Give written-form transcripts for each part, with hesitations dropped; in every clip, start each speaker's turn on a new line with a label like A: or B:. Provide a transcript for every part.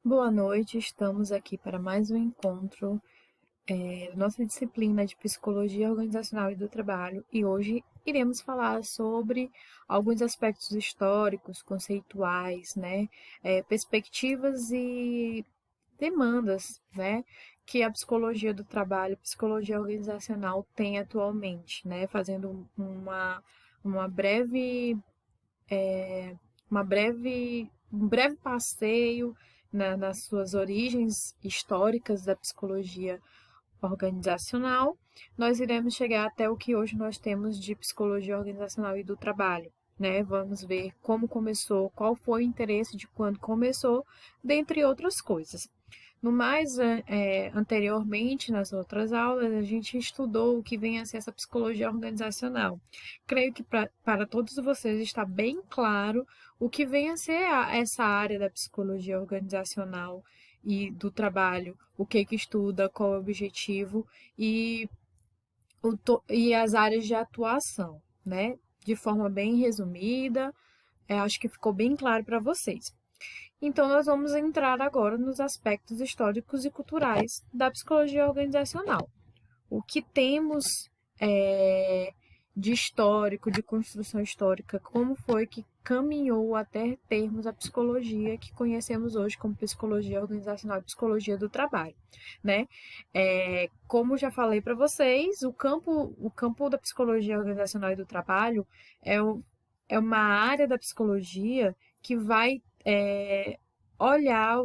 A: Boa noite, estamos aqui para mais um encontro da nossa disciplina de Psicologia Organizacional e do Trabalho e hoje iremos falar sobre alguns aspectos históricos, conceituais, né, perspectivas e demandas, né, que a psicologia do trabalho, psicologia organizacional tem atualmente, né, fazendo uma breve um breve passeio nas suas origens históricas da psicologia organizacional, nós iremos chegar até o que hoje nós temos de psicologia organizacional e do trabalho. Né? Vamos ver como começou, qual foi o interesse de quando começou, dentre outras coisas. No mais, anteriormente, nas outras aulas, a gente estudou o que vem a ser essa psicologia organizacional. Creio que para todos vocês está bem claro o que vem a ser essa área da psicologia organizacional e do trabalho, o que estuda, qual é o objetivo e, e as áreas de atuação, né? De forma bem resumida, acho que ficou bem claro para vocês. Então, nós vamos entrar agora nos aspectos históricos e culturais da psicologia organizacional. O que temos é, de histórico, de construção histórica, como foi que caminhou até termos a psicologia que conhecemos hoje como psicologia organizacional e psicologia do trabalho, né? Como já falei para vocês, o campo da psicologia organizacional e do trabalho é, é uma área da psicologia que vai olhar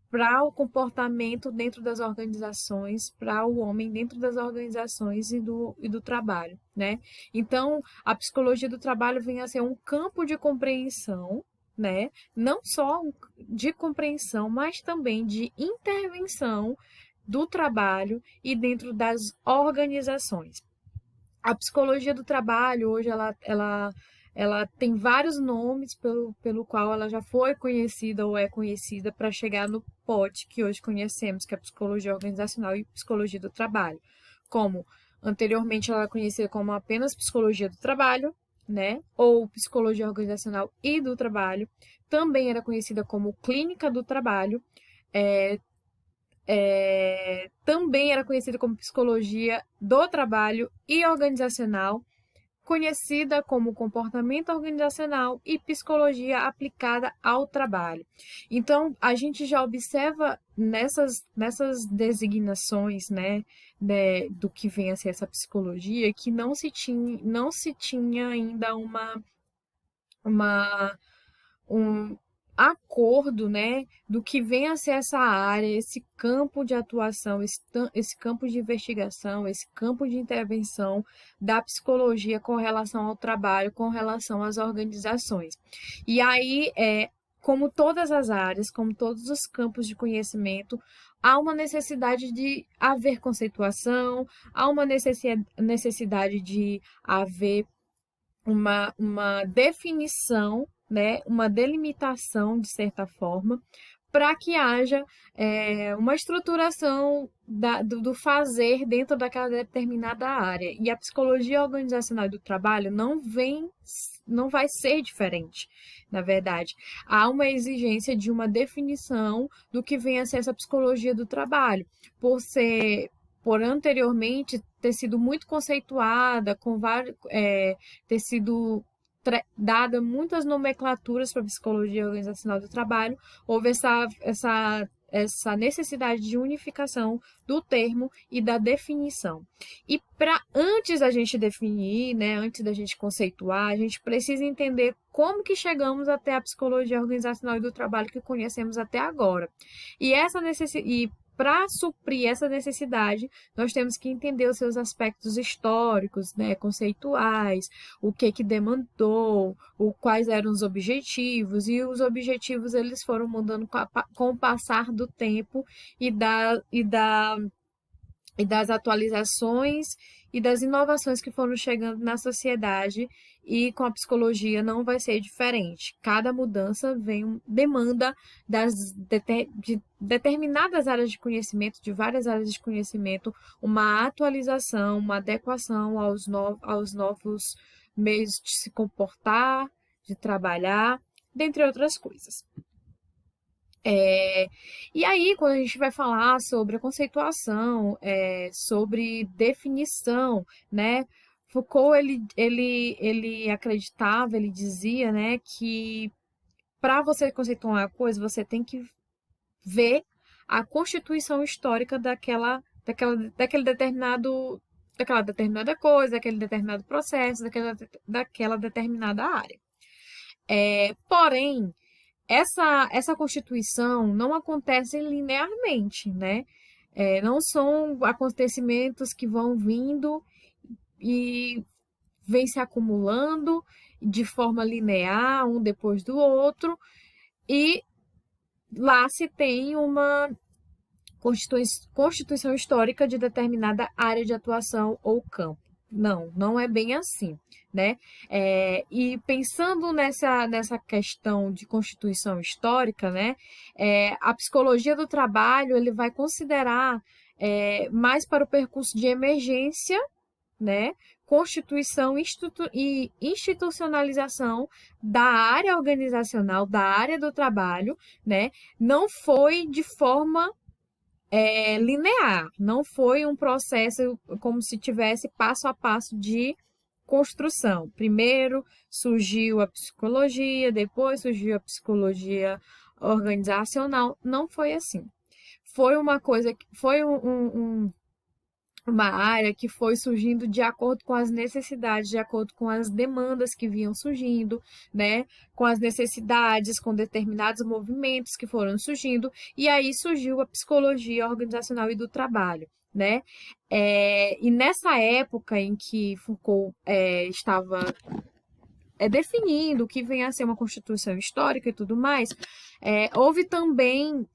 A: para o comportamento dentro das organizações, para o homem dentro das organizações e do trabalho, né? Então, a psicologia do trabalho vem a ser um campo de compreensão, né? Não só de compreensão, mas também de intervenção do trabalho e dentro das organizações. A psicologia do trabalho, hoje, ela tem vários nomes pelo qual ela já foi conhecida ou é conhecida para chegar no pote que hoje conhecemos, que é a psicologia organizacional e psicologia do trabalho. Como anteriormente ela era conhecida como apenas psicologia do trabalho, né? Ou psicologia organizacional e do trabalho. Também era conhecida como clínica do trabalho. É, também era conhecida como psicologia do trabalho e organizacional, conhecida como comportamento organizacional e psicologia aplicada ao trabalho. Então, a gente já observa nessas designações, do que vem a ser essa psicologia, que não se tinha ainda uma um acordo, né, do que vem a ser essa área, esse campo de atuação, esse campo de investigação, esse campo de intervenção da psicologia com relação ao trabalho, com relação às organizações. E aí, como todas as áreas, como todos os campos de conhecimento, há uma necessidade de haver conceituação, há uma necessidade de haver uma definição, né, uma delimitação, de certa forma, para que haja uma estruturação do fazer dentro daquela determinada área. E a psicologia organizacional do trabalho não vai ser diferente, na verdade. Há uma exigência de uma definição do que vem a ser essa psicologia do trabalho, por anteriormente ter sido muito conceituada, ter sido dada muitas nomenclaturas para a psicologia organizacional do trabalho, houve essa necessidade de unificação do termo e da definição. E para antes da gente definir, né, antes da gente conceituar, a gente precisa entender como que chegamos até a psicologia organizacional e do trabalho que conhecemos até agora. E para suprir essa necessidade, nós temos que entender os seus aspectos históricos, né, conceituais, o que demandou, quais eram os objetivos, e os objetivos eles foram mudando com o passar do tempo e, da, e, da, e das atualizações e das inovações que foram chegando na sociedade, e com a psicologia não vai ser diferente. Cada mudança demanda de determinadas áreas de conhecimento, de várias áreas de conhecimento, uma atualização, uma adequação aos novos meios de se comportar, de trabalhar, dentre outras coisas. É, e aí, quando a gente vai falar sobre a conceituação, sobre definição, né? Foucault, ele acreditava, ele dizia, né, que para você conceituar uma coisa, você tem que ver a constituição histórica daquela determinada coisa, daquele determinado processo, daquela determinada área. Porém, essa constituição não acontece linearmente, né? Não são acontecimentos que vão vindo e vêm se acumulando de forma linear, um depois do outro, e lá se tem uma constituição histórica de determinada área de atuação ou campo. Não, não é bem assim, né? E pensando nessa questão de constituição histórica, né? A psicologia do trabalho ele vai considerar mais para o percurso de emergência, né? Constituição e institucionalização da área organizacional, da área do trabalho, né? Não foi de forma linear, não foi um processo como se tivesse passo a passo de construção. Primeiro surgiu a psicologia, depois surgiu a psicologia organizacional. Não foi assim. Foi uma coisa, foi uma área que foi surgindo de acordo com as necessidades, de acordo com as demandas que vinham surgindo, né? Com as necessidades, com determinados movimentos que foram surgindo, e aí surgiu a psicologia organizacional e do trabalho, né? E nessa época em que Foucault estava definindo o que vem a ser uma constituição histórica e tudo mais, houve também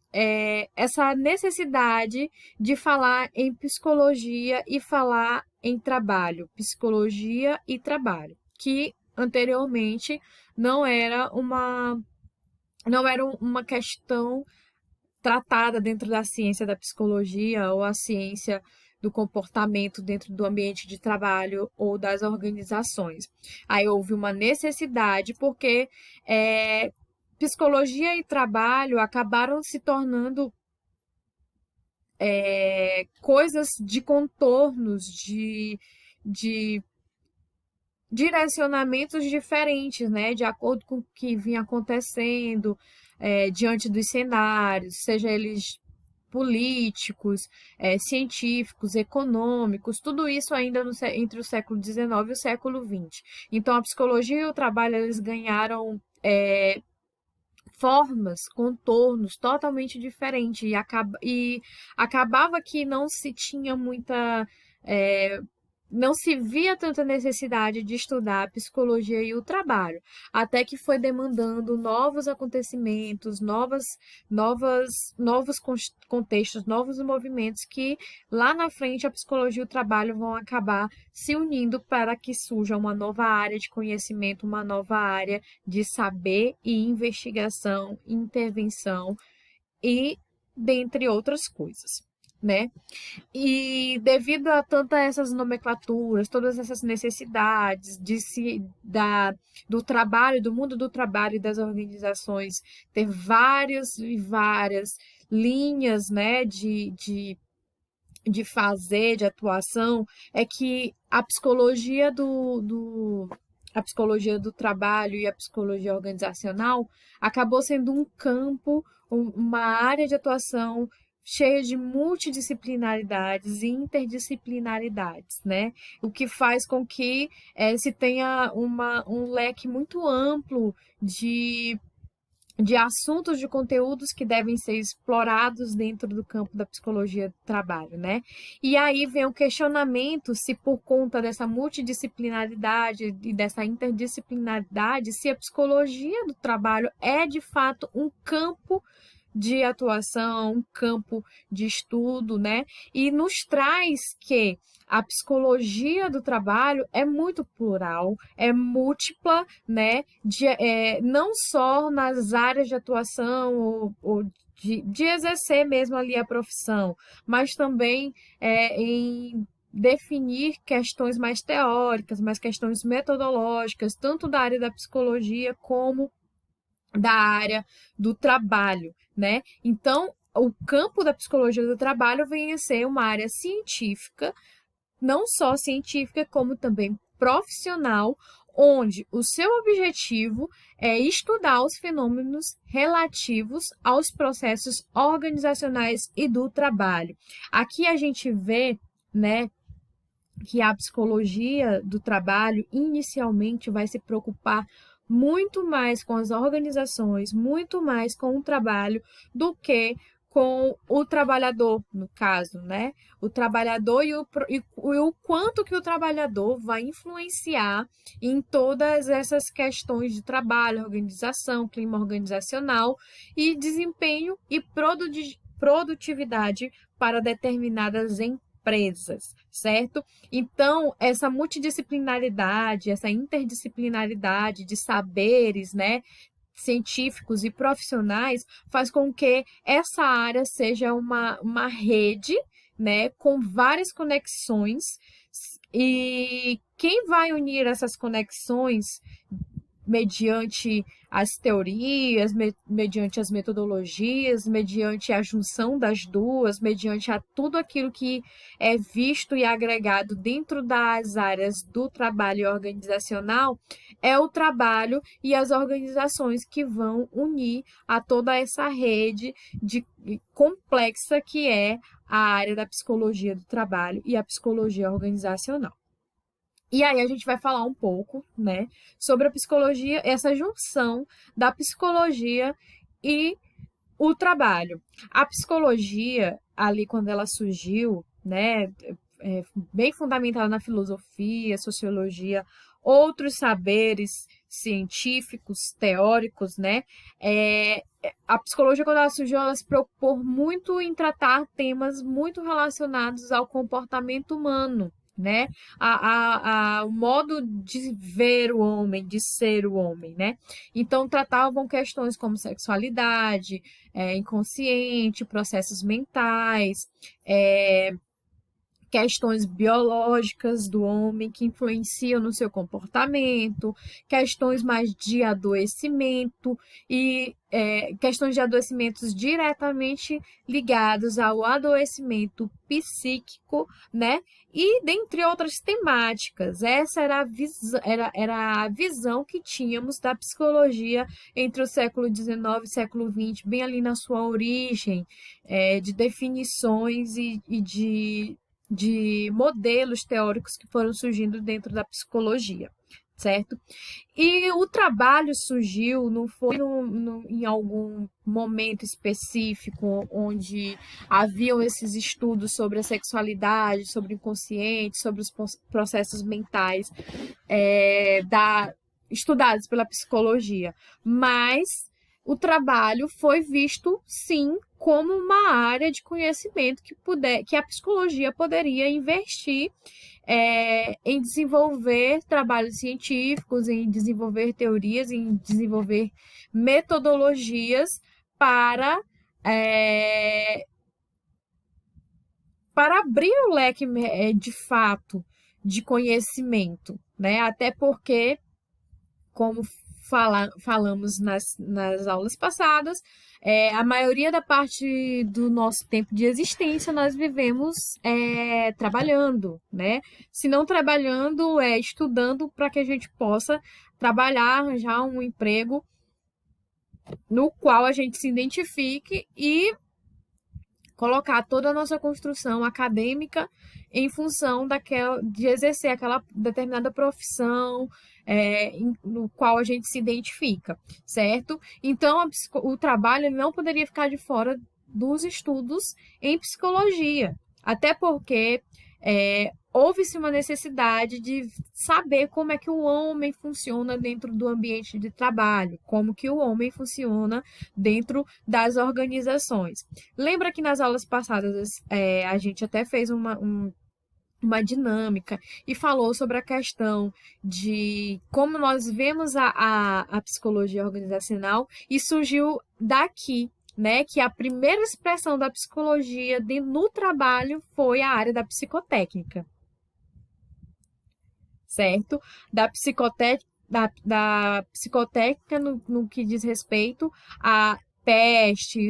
A: essa necessidade de falar em psicologia e falar em trabalho, psicologia e trabalho, que anteriormente não era uma questão tratada dentro da ciência da psicologia ou a ciência do comportamento dentro do ambiente de trabalho ou das organizações. Aí houve uma necessidade porque psicologia e trabalho acabaram se tornando coisas de contornos, de direcionamentos diferentes, né, de acordo com o que vinha acontecendo diante dos cenários, seja eles políticos, científicos, econômicos, tudo isso ainda entre o século XIX e o século XX. Então, a psicologia e o trabalho eles ganharam formas, contornos totalmente diferentes e acabava que não se tinha muita não se via tanta necessidade de estudar a psicologia e o trabalho, até que foi demandando novos acontecimentos, novos contextos, novos movimentos que lá na frente a psicologia e o trabalho vão acabar se unindo para que surja uma nova área de conhecimento, uma nova área de saber e investigação, intervenção e dentre outras coisas, né? E devido a tantas essas nomenclaturas, todas essas necessidades do trabalho, do mundo do trabalho e das organizações, ter várias e várias linhas, né, de fazer, de atuação, é que a psicologia do trabalho e a psicologia organizacional acabou sendo um campo, uma área de atuação cheia de multidisciplinaridades e interdisciplinaridades, né? O que faz com que se tenha um leque muito amplo de assuntos, de conteúdos que devem ser explorados dentro do campo da psicologia do trabalho, né? E aí vem o questionamento se por conta dessa multidisciplinaridade e dessa interdisciplinaridade, se a psicologia do trabalho é de fato um campo de atuação, um campo de estudo, né? E nos traz que a psicologia do trabalho é muito plural, é múltipla, né? Não só nas áreas de atuação ou de exercer mesmo ali a profissão, mas também em definir questões mais teóricas, mais questões metodológicas, tanto da área da psicologia como da área do trabalho, né? Então, o campo da psicologia do trabalho vem a ser uma área científica, não só científica, como também profissional, onde o seu objetivo é estudar os fenômenos relativos aos processos organizacionais e do trabalho. Aqui a gente vê, né, que a psicologia do trabalho inicialmente vai se preocupar muito mais com as organizações, muito mais com o trabalho do que com o trabalhador, no caso, né? O trabalhador e o quanto que o trabalhador vai influenciar em todas essas questões de trabalho, organização, clima organizacional e desempenho e produtividade para determinadas empresas, certo? Então, essa multidisciplinaridade, essa interdisciplinaridade de saberes, né, científicos e profissionais, faz com que essa área seja uma rede, né, com várias conexões, e quem vai unir essas conexões mediante as teorias, mediante as metodologias, mediante a junção das duas, mediante a tudo aquilo que é visto e agregado dentro das áreas do trabalho organizacional, é o trabalho e as organizações que vão unir a toda essa rede de complexa que é a área da psicologia do trabalho e a psicologia organizacional. E aí a gente vai falar um pouco, né, sobre a psicologia, essa junção da psicologia e o trabalho. A psicologia, ali quando ela surgiu, né, bem fundamentada na filosofia, sociologia, outros saberes científicos, teóricos, né, a psicologia, quando ela surgiu, ela se preocupou muito em tratar temas muito relacionados ao comportamento humano, né? O modo de ver o homem, de ser o homem, né? Então, tratavam questões como sexualidade, inconsciente, processos mentais, é, questões biológicas do homem que influenciam no seu comportamento, questões mais de adoecimento e questões de adoecimentos diretamente ligados ao adoecimento psíquico, né? E dentre outras temáticas, essa era a visão que tínhamos da psicologia entre o século XIX e o século XX, bem ali na sua origem, de definições e de modelos teóricos que foram surgindo dentro da psicologia, certo? E o trabalho surgiu, não foi em algum momento específico onde haviam esses estudos sobre a sexualidade, sobre o inconsciente, sobre os processos mentais estudados pela psicologia, mas o trabalho foi visto, sim, como uma área de conhecimento que a psicologia poderia investir em desenvolver trabalhos científicos, em desenvolver teorias, em desenvolver metodologias para, é, para abrir o leque de fato de conhecimento, né? Até porque, como falamos nas aulas passadas, a maioria da parte do nosso tempo de existência nós vivemos trabalhando, né? Se não trabalhando, estudando para que a gente possa trabalhar, arranjar um emprego no qual a gente se identifique e colocar toda a nossa construção acadêmica em função de exercer aquela determinada profissão no qual a gente se identifica, certo? Então, o trabalho não poderia ficar de fora dos estudos em psicologia, até porque houve-se uma necessidade de saber como é que o homem funciona dentro do ambiente de trabalho, como que o homem funciona dentro das organizações. Lembra que nas aulas passadas a gente até fez uma dinâmica e falou sobre a questão de como nós vemos a psicologia organizacional e surgiu daqui, né, que a primeira expressão da psicologia no trabalho foi a área da psicotécnica, certo? Da da psicotécnica no que diz respeito a pestes,